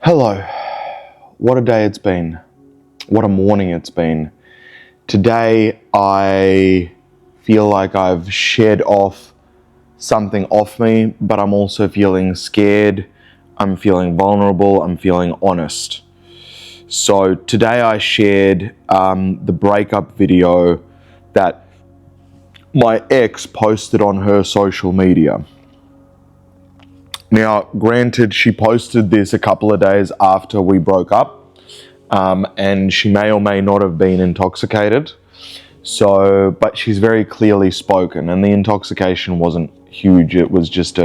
Hello. What a day it's been. What a morning it's been. Today I feel like I've shed off something off me, but I'm also feeling scared. I'm feeling vulnerable. I'm feeling honest. So today I shared the breakup video that my ex posted on her social media. Now, granted, she posted this a couple of days after we broke up, and she may or may not have been intoxicated. But she's very clearly spoken, and the intoxication wasn't huge. It was just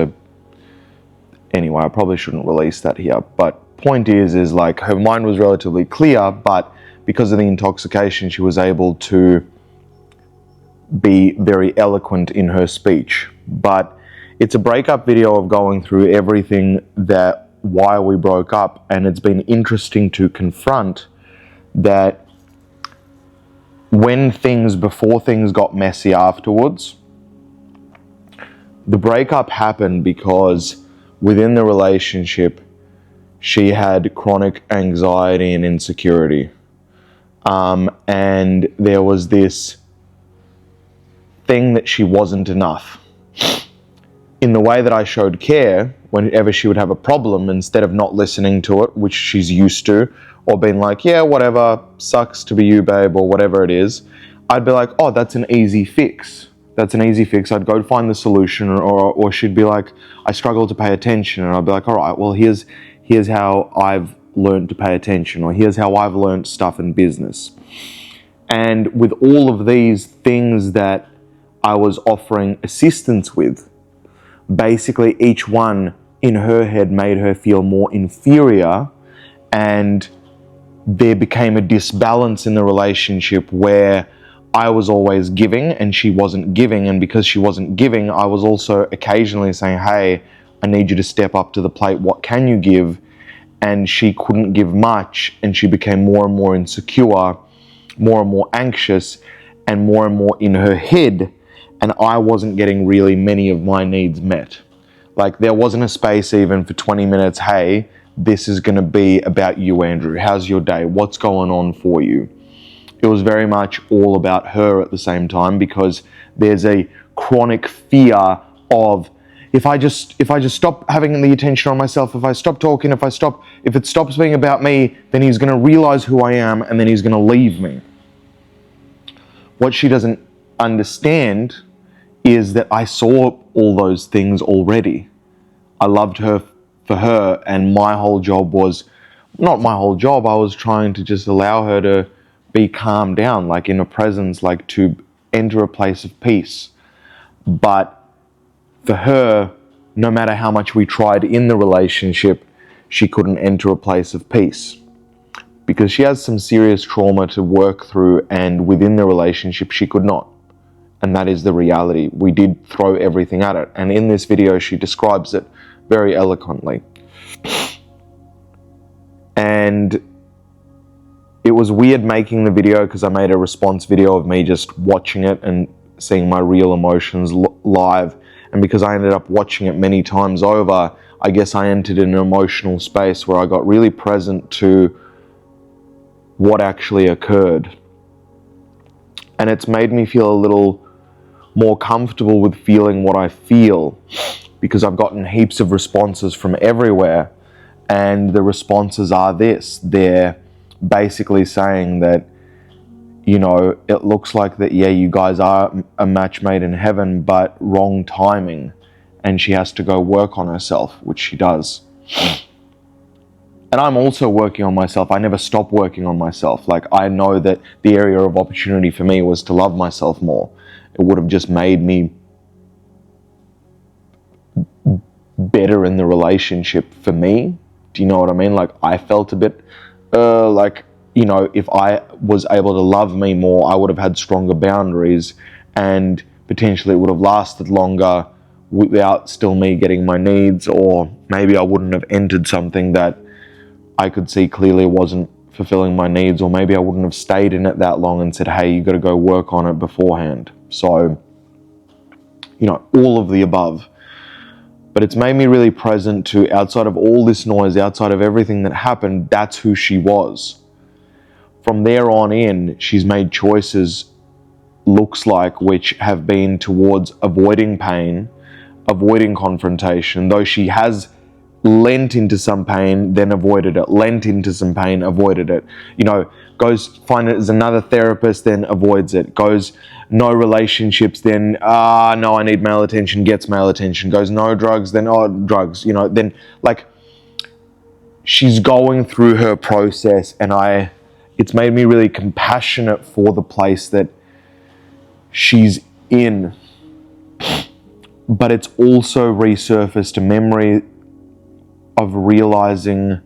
anyway, I probably shouldn't release that here. But point is like her mind was relatively clear, but because of the intoxication, she was able to be very eloquent in her speech. But it's a breakup video of going through everything that why we broke up, and it's been interesting to confront that before things got messy afterwards, the breakup happened because within the relationship she had chronic anxiety and insecurity, and there was this thing that she wasn't enough. In the way that I showed care, whenever she would have a problem, instead of not listening to it, which she's used to, or being like, yeah, whatever, sucks to be you, babe, or whatever it is, I'd be like, oh, that's an easy fix. That's an easy fix. I'd go find the solution, or she'd be like, I struggle to pay attention, and I'd be like, all right, well, here's how I've learned to pay attention, or here's how I've learned stuff in business. And with all of these things that I was offering assistance with, basically each one in her head made her feel more inferior, and there became a disbalance in the relationship where I was always giving and she wasn't giving, and because she wasn't giving, I was also occasionally saying, hey, I need you to step up to the plate, what can you give? And she couldn't give much, and she became more and more insecure, more and more anxious, and more in her head, and I wasn't getting really many of my needs met. Like, there wasn't a space even for 20 minutes, hey, this is going to be about you, Andrew. How's your day? What's going on for you? It was very much all about her at the same time, because there's a chronic fear of, if I just stop having the attention on myself, if I stop talking, if it stops being about me, then he's going to realize who I am, and then he's going to leave me. What she doesn't understand is that I saw all those things already. I loved her for her, and my whole job was, not my whole job, I was trying to just allow her to be calmed down, like in a presence, like to enter a place of peace. But for her, no matter how much we tried in the relationship, she couldn't enter a place of peace, because she has some serious trauma to work through, and within the relationship she could not. And that is the reality. We did throw everything at it. And in this video, she describes it very eloquently. And it was weird making the video, because I made a response video of me just watching it and seeing my real emotions live. And because I ended up watching it many times over, I guess I entered an emotional space where I got really present to what actually occurred. And it's made me feel a little more comfortable with feeling what I feel, because I've gotten heaps of responses from everywhere, and the responses are this. They're basically saying that, you know, it looks like that, yeah, you guys are a match made in heaven, but wrong timing, and she has to go work on herself, which she does. And I'm also working on myself. I never stop working on myself. Like, I know that the area of opportunity for me was to love myself more. It would have just made me better in the relationship for me. Do you know what I mean? Like, I felt a bit like, you know, if I was able to love me more, I would have had stronger boundaries, and potentially it would have lasted longer without still me getting my needs, or maybe I wouldn't have entered something that I could see clearly wasn't fulfilling my needs, or maybe I wouldn't have stayed in it that long and said, hey, you got to go work on it beforehand. So, you know, all of the above. But it's made me really present to, outside of all this noise, outside of everything that happened, that's who she was. From there on in, she's made choices, looks like, which have been towards avoiding pain, avoiding confrontation, though she has lent into some pain, then avoided it, lent into some pain, avoided it, goes find it as another therapist, then avoids it, goes no relationships, then no, I need male attention, gets male attention, goes no drugs, then drugs, then like she's going through her process, and it's made me really compassionate for the place that she's in. But it's also resurfaced a memory of realizing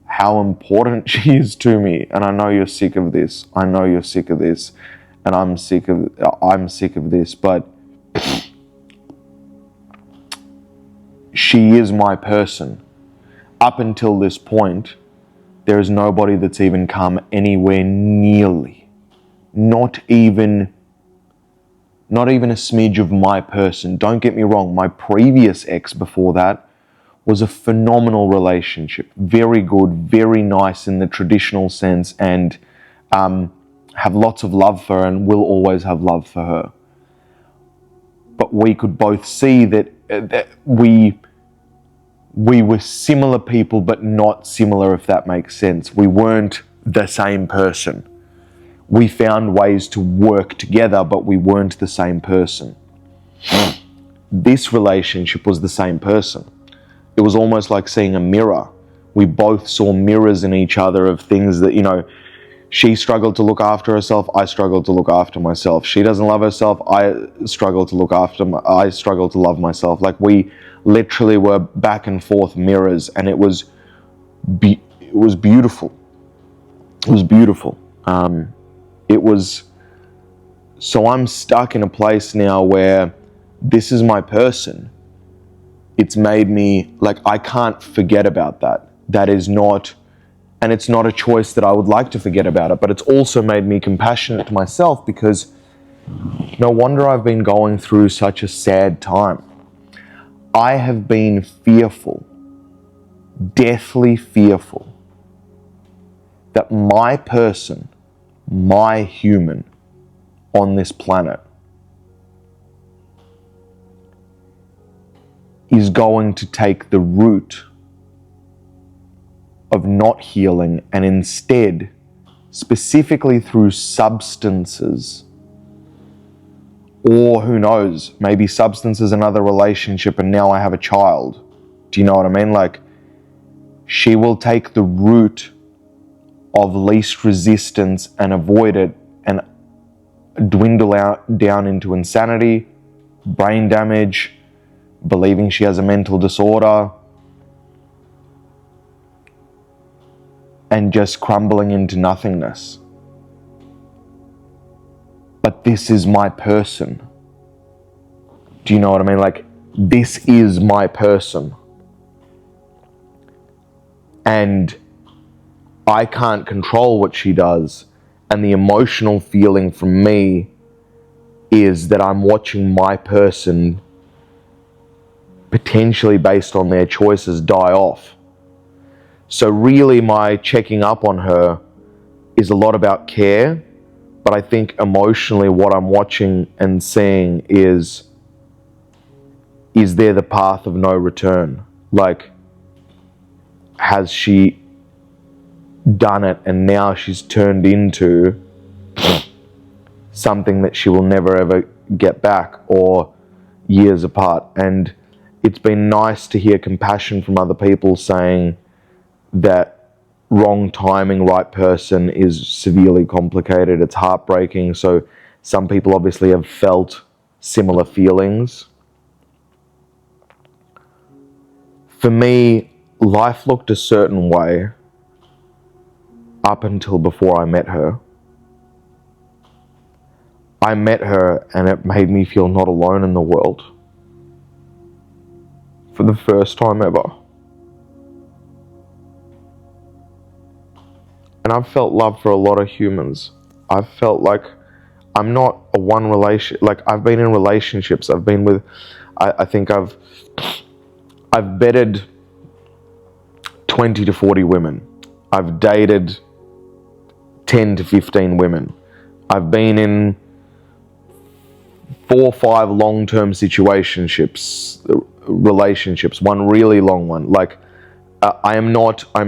how important she is to me. And I know you're sick of this. I know you're sick of this. And I'm sick of this. But she is my person. Up until this point, there is nobody that's even come anywhere nearly. Not even a smidge of my person. Don't get me wrong, my previous ex before that was a phenomenal relationship. Very good, very nice in the traditional sense, and have lots of love for her and will always have love for her. But we could both see that we were similar people, but not similar, if that makes sense. We weren't the same person. We found ways to work together, but we weren't the same person. This relationship was the same person. It was almost like seeing a mirror. We both saw mirrors in each other of things that, she struggled to look after herself, I struggled to look after myself. She doesn't love herself, I struggle to love myself. Like, we literally were back and forth mirrors, and it was beautiful. It was beautiful. So I'm stuck in a place now where this is my person. It's made me, like, I can't forget about that. That is not, and it's not a choice that I would like to forget about it, but it's also made me compassionate to myself, because no wonder I've been going through such a sad time. I have been fearful, deathly fearful, that my person, my human on this planet is going to take the route of not healing, and instead, specifically through substances, or who knows, maybe substances, another relationship, and now I have a child. Do you know what I mean? Like, she will take the route of least resistance and avoid it, and dwindle down into insanity, brain damage, believing she has a mental disorder, and just crumbling into nothingness. But this is my person. Do you know what I mean? Like, this is my person. And I can't control what she does. And the emotional feeling from me is that I'm watching my person, potentially based on their choices, die off. So really, my checking up on her is a lot about care, but I think emotionally what I'm watching and seeing is there the path of no return? Like, has she done it and now she's turned into something that she will never ever get back, or years apart? And it's been nice to hear compassion from other people saying that wrong timing, right person is severely complicated. It's heartbreaking. So some people obviously have felt similar feelings. For me, life looked a certain way up until before I met her. I met her and it made me feel not alone in the world. For the first time ever. And I've felt love for a lot of humans. I've felt like I'm not a one relation, like I've been in relationships. I've been with, I think I've I've bedded 20 to 40 women. I've dated 10 to 15 women. I've been in 4 or 5 long-term relationships, one really long one. Like, I am not a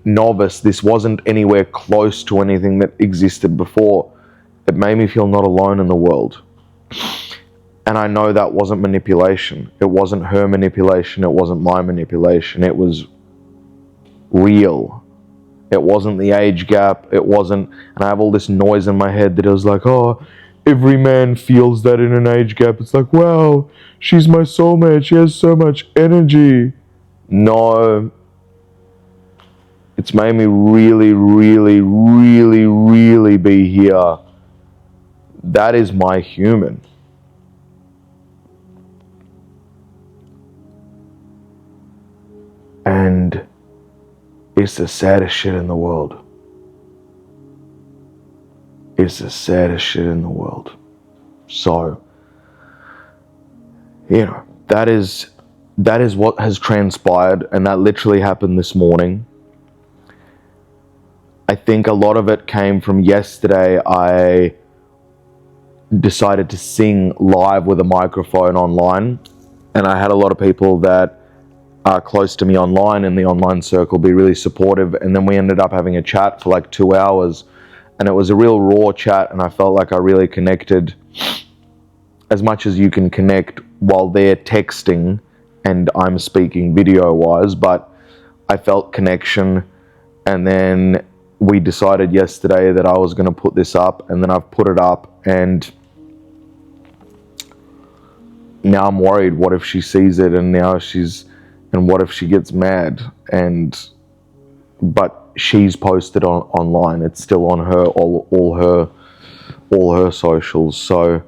novice. This wasn't anywhere close to anything that existed before. It made me feel not alone in the world. And I know that wasn't manipulation. It wasn't her manipulation. It wasn't my manipulation. It was real. It wasn't the age gap. It wasn't, and I have all this noise in my head that it was like, oh, every man feels that in an age gap. It's like, wow, she's my soulmate. She has so much energy. No. It's made me really, really, really, really be here. That is my human. And it's the saddest shit in the world. It's the saddest shit in the world. So, that is what has transpired, and that literally happened this morning. I think a lot of it came from yesterday. I decided to sing live with a microphone online, and I had a lot of people that are close to me online in the online circle be really supportive, and then we ended up having a chat for like 2 hours, and it was a real raw chat, and I felt like I really connected as much as you can connect while they're texting and I'm speaking video wise, but I felt connection. And then we decided yesterday that I was going to put this up, and then I've put it up, and now I'm worried, what if she sees it, and what if she gets mad? But she's posted online. It's still on her all her socials. So,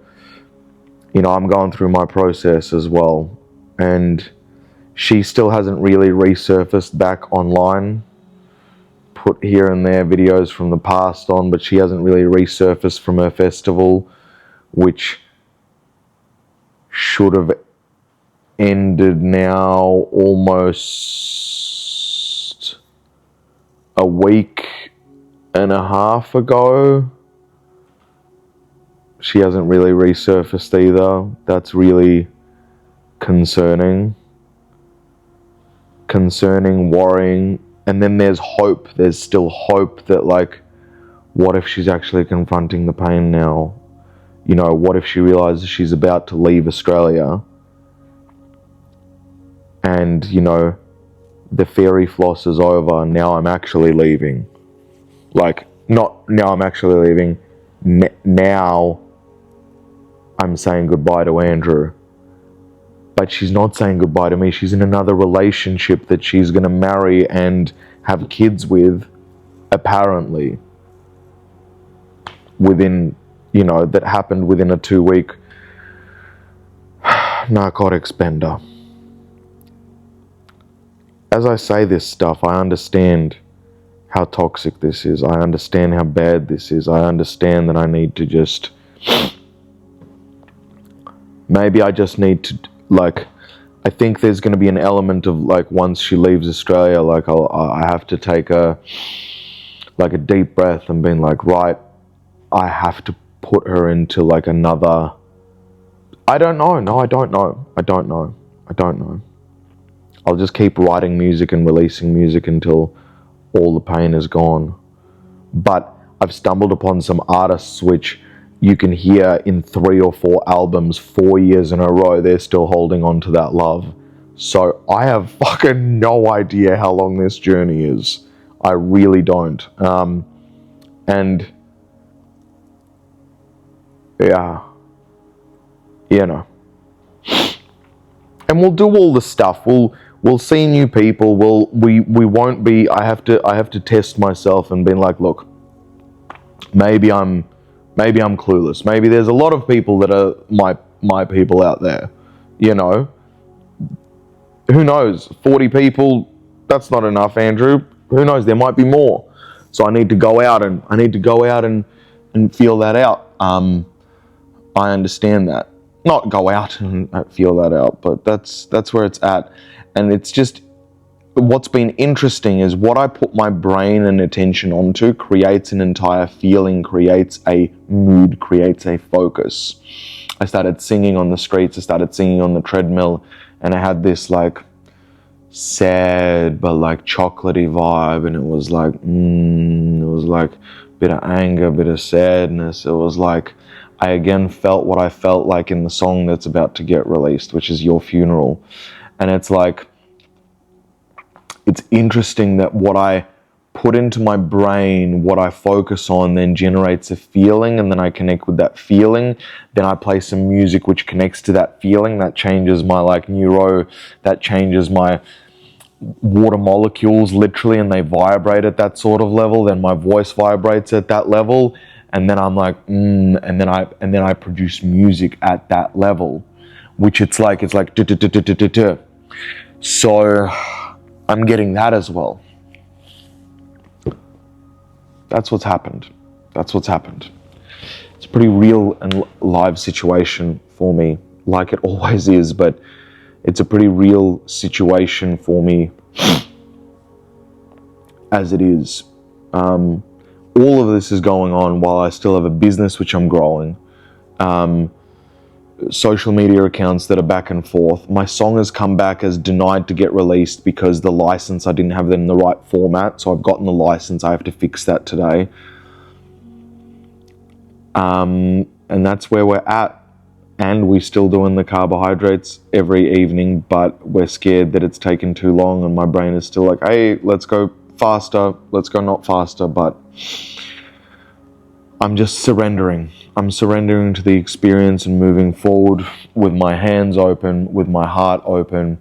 I'm going through my process as well, and she still hasn't really resurfaced back online. Put here and there videos from the past on, but she hasn't really resurfaced from her festival, which should have ended now almost a week and a half ago. She hasn't really resurfaced either. That's really concerning, worrying. And then there's hope. There's still hope that, like, what if she's actually confronting the pain now? What if she realizes she's about to leave Australia, and, the fairy floss is over, now I'm actually leaving. Like, not now I'm actually leaving, now I'm saying goodbye to Andrew. But she's not saying goodbye to me. She's in another relationship that she's going to marry and have kids with, apparently, within, that happened within a 2-week narcotics bender. As I say this stuff, I understand how toxic this is. I understand how bad this is. I understand that I need to just... Maybe I just need to, like... I think there's going to be an element of, like, once she leaves Australia, like, I have to take a deep breath and being like, right, I have to put her into, like, another... I don't know. No, I don't know. I'll just keep writing music and releasing music until all the pain is gone. But I've stumbled upon some artists which you can hear in 3 or 4 albums, 4 years in a row, they're still holding on to that love. So I have fucking no idea how long this journey is. I really don't. And yeah, and we'll do all the stuff. We'll see new people. We won't be. I have to test myself and be like, look, maybe I'm clueless. Maybe there's a lot of people that are my people out there. Who knows? 40 people. That's not enough, Andrew. Who knows? There might be more. So I need to go out and feel that out. I understand that. not go out and feel that out, but that's where it's at. And it's just, what's been interesting is what I put my brain and attention onto creates an entire feeling, creates a mood, creates a focus. I started singing on the streets, I started singing on the treadmill, and I had this like sad but like chocolatey vibe, and it was like a bit of anger, a bit of sadness. It was like I again felt what I felt like in the song that's about to get released, which is Your Funeral. And it's like, it's interesting that what I put into my brain, what I focus on, then generates a feeling, and then I connect with that feeling. Then I play some music which connects to that feeling. That changes my that changes my water molecules literally, and they vibrate at that sort of level. Then my voice vibrates at that level, and then I'm like, and then I produce music at that level, which it's like so I'm getting that as well. That's what's happened. It's a pretty real and live situation for me, like it always is, but it's a pretty real situation for me as it is. All of this is going on while I still have a business which I'm growing. Social media accounts that are back and forth. My song has come back as denied to get released because the license, I didn't have it in the right format, so I've gotten the license. I have to fix that today. And that's where we're at. And we're still doing the carbohydrates every evening, but we're scared that it's taken too long, and my brain is still like, hey, let's go faster, let's go not faster, but I'm just surrendering. I'm surrendering to the experience and moving forward with my hands open, with my heart open,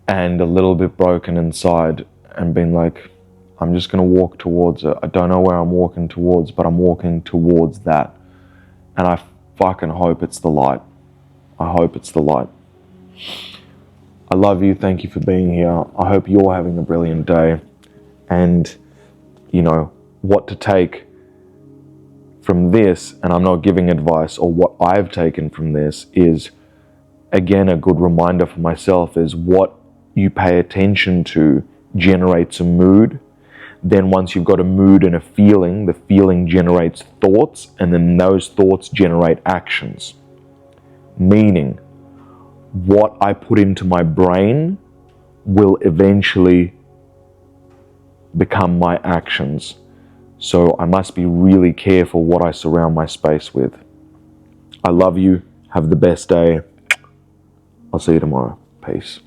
and a little bit broken inside, and being like, I'm just going to walk towards it. I don't know where I'm walking towards, but I'm walking towards that. And I fucking hope it's the light. I hope it's the light. I love you. Thank you for being here. I hope you're having a brilliant day. And, you know, what to take from this, and I'm not giving advice, or what I've taken from this is, again, a good reminder for myself is what you pay attention to generates a mood. Then once you've got a mood and a feeling, the feeling generates thoughts, and then those thoughts generate actions. Meaning, what I put into my brain will eventually become my actions. So I must be really careful what I surround my space with. I love you. Have the best day. I'll see you tomorrow. Peace.